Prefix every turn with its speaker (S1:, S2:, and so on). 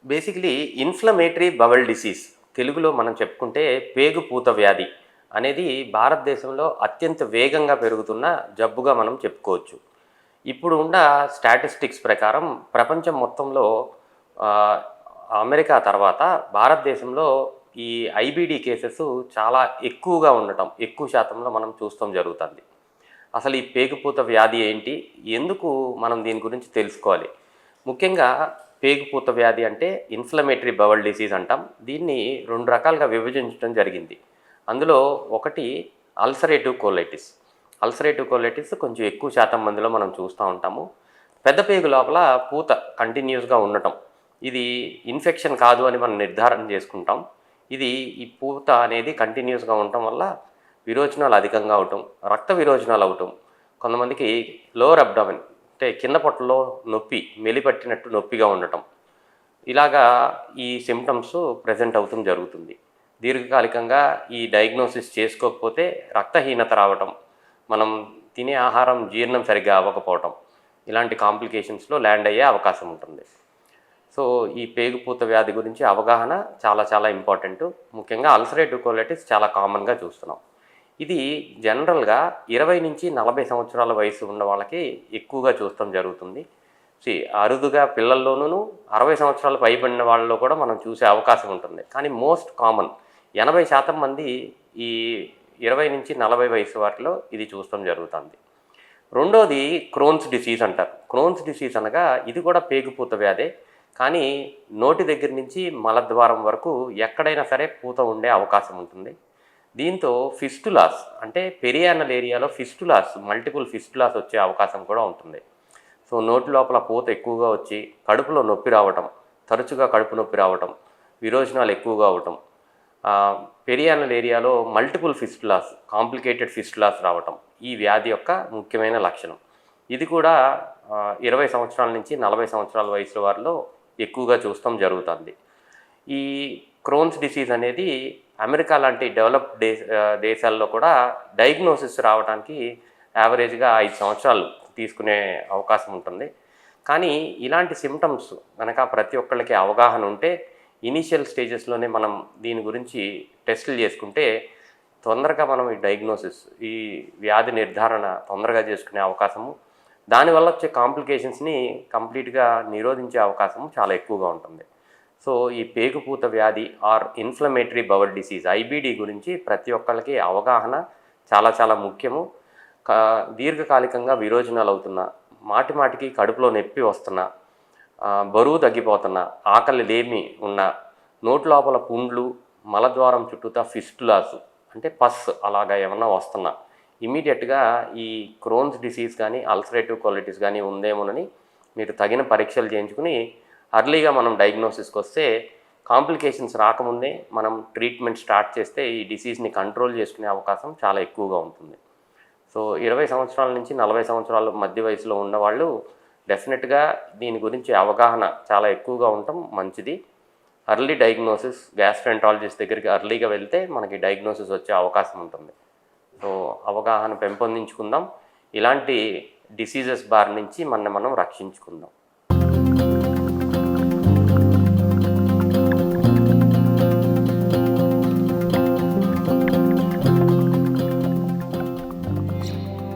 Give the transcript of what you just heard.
S1: Basically inflammatory bowel disease తెలుగులో మనం చెప్పుకుంటే పేగుపూత వ్యాధి అనేది భారతదేశంలో అత్యంత వేగంగా పెరుగుతున్న జబ్బుగా మనం చెప్పుకోవచ్చు. ఇప్పుడు ఉన్న స్టాటిస్టిక్స్ ప్రకారం ప్రపంచం మొత్తంలో ఆ, అమెరికా తర్వాత భారతదేశంలో ఈ ఐబీడీ కేసెస్ చాలా ఎక్కువగా ఉండటం, ఎక్కువ శాతంలో మనం చూస్తాం జరుగుతుంది. అసలు ఈ పేగుపూత వ్యాధి ఏంటి? ఎందుకు మనం దీని గురించి తెలుసుకోవాలి? ముఖ్యంగా పేగుపూత వ్యాధి అంటే ఇన్ఫ్లమేటరీ బవల్ డిసీజ్ అంటాం. దీన్ని 2 రకాలుగా విభజించడం జరిగింది. అందులో ఒకటి అల్సరేటివ్ కోలైటిస్. అల్సరేటివ్ కోలైటిస్ కొంచెం ఎక్కువ శాతం మందిలో మనం చూస్తూ ఉంటాము. పెద్ద పేగు లోపల పూత కంటిన్యూస్గా ఉండటం. ఇది ఇన్ఫెక్షన్ కాదు అని మనం నిర్ధారణ చేసుకుంటాం. ఈ పూత అనేది కంటిన్యూస్గా ఉండటం వల్ల విరోచనాలు అధికంగా అవటం, రక్త విరోచనాలు అవటం, కొంతమందికి లోవర్ అబ్డామిన్ అంటే కింద పొట్టలో నొప్పి, మెలిపట్టినట్టు నొప్పిగా ఉండటం, ఇలాగా ఈ సిమ్టమ్స్ ప్రజెంట్ అవుతం జరుగుతుంది. దీర్ఘకాలికంగా ఈ డయాగ్నోసిస్ చేసుకోకపోతే రక్తహీనత రావటం, మనం తినే ఆహారం జీర్ణం సరిగ్గా అవ్వకపోవటం, ఇలాంటి కాంప్లికేషన్స్లో ల్యాండ్ అయ్యే అవకాశం ఉంటుంది. సో ఈ పేగుపూత వ్యాధి గురించి అవగాహన చాలా చాలా ఇంపార్టెంట్. ముఖ్యంగా అల్సరేటివ్ కోలైటిస్ చాలా కామన్గా చూస్తున్నాం. ఇది జనరల్గా 20 నుంచి 40 సంవత్సరాల వయసు ఉన్న వాళ్ళకి ఎక్కువగా చూస్తాం జరుగుతుంది. అరుదుగా పిల్లల్లోనూ 60 సంవత్సరాలు పైబడిన వాళ్ళలో కూడా మనం చూసే అవకాశం ఉంటుంది. కానీ మోస్ట్ కామన్ 80% మంది ఈ 20 నుంచి 40 వయసు వారిలో ఇది చూస్తాం జరుగుతుంది. రెండోది క్రోన్స్ డిసీజ్ అంటారు. క్రోన్స్ డిసీజ్ అనగా ఇది కూడా పేగుపూత వ్యాధే, కానీ నోటి దగ్గర నుంచి మలద్వారం వరకు ఎక్కడైనా సరే పూత ఉండే అవకాశం ఉంటుంది. దీంతో ఫిస్టులాస్ అంటే పెరియానల్ ఏరియాలో మల్టిపుల్ ఫిస్టులాస్ వచ్చే అవకాశం కూడా ఉంటుంది. సో నోటి లోపల పూత ఎక్కువగా వచ్చి కడుపులో నొప్పి రావటం, తరచుగా కడుపు నొప్పి రావటం, విరోచనాలు ఎక్కువగా అవటం, పెరియానల్ ఏరియాలో మల్టిపుల్ ఫిస్టులాస్, కాంప్లికేటెడ్ ఫిస్టులాస్ రావటం ఈ వ్యాధి యొక్క ముఖ్యమైన లక్షణం. ఇది కూడా 20 సంవత్సరాల నుంచి 40 సంవత్సరాల వయసు వారిలో ఎక్కువగా చూస్తాం జరుగుతుంది. ఈ క్రోన్స్ డిసీజ్ అనేది అమెరికా లాంటి డెవలప్డ్ దేశాల్లో కూడా డయాగ్నోసిస్ రావడానికి యావరేజ్గా 5 సంవత్సరాలు తీసుకునే అవకాశం ఉంటుంది. కానీ ఇలాంటి సిమ్టమ్స్ కనుక ప్రతి ఒక్కళ్ళకి అవగాహన ఉంటే ఇనీషియల్ స్టేజెస్లోనే మనం దీని గురించి టెస్టులు చేసుకుంటే తొందరగా మనం ఈ వ్యాధి నిర్ధారణ తొందరగా చేసుకునే అవకాశము, దానివల్ల వచ్చే కాంప్లికేషన్స్ని కంప్లీట్గా నిరోధించే అవకాశము చాలా ఎక్కువగా ఉంటుంది. సో ఈ పేగుపూత వ్యాధి or inflammatory bowel disease IBD గురించి ప్రతి ఒక్కళ్ళకి అవగాహన చాలా చాలా ముఖ్యము. దీర్ఘకాలికంగా విరోచనాలు అవుతున్నా, మాటిమాటికి కడుపులో నొప్పి వస్తున్నా, బరువు తగ్గిపోతున్నా, ఆకలి లేమి ఉన్న, నోటి లోపల పుండ్లు, మలద్వారం చుట్టూతా ఫిస్టులాస్ అంటే పస్ అలాగా ఏమన్నా వస్తున్నా ఇమీడియట్గా ఈ క్రోన్స్ డిసీజ్ కానీ అల్సరేటివ్ కోలైటిస్ కానీ ఉందేమోనని మీరు తగిన పరీక్షలు చేయించుకుని అర్లీగా మనం డయాగ్నోసిస్కి వస్తే కాంప్లికేషన్స్ రాకముందే మనం ట్రీట్మెంట్ స్టార్ట్ చేస్తే ఈ డిసీజ్ని కంట్రోల్ చేసుకునే అవకాశం చాలా ఎక్కువగా ఉంటుంది. సో 20 సంవత్సరాల నుంచి 40 సంవత్సరాల మధ్య వయసులో ఉన్నవాళ్ళు డెఫినెట్గా దీని గురించి అవగాహన చాలా ఎక్కువగా ఉండటం మంచిది. అర్లీ డయాగ్నోసిస్ గ్యాస్ట్రెంటాలజిస్ట్ దగ్గరికి అర్లీగా వెళ్తే మనకి డయాగ్నోసిస్ వచ్చే అవకాశం ఉంటుంది. సో అవగాహన పెంపొందించుకుందాం, ఇలాంటి డిసీజెస్ బారి నుంచి మనం రక్షించుకుందాం.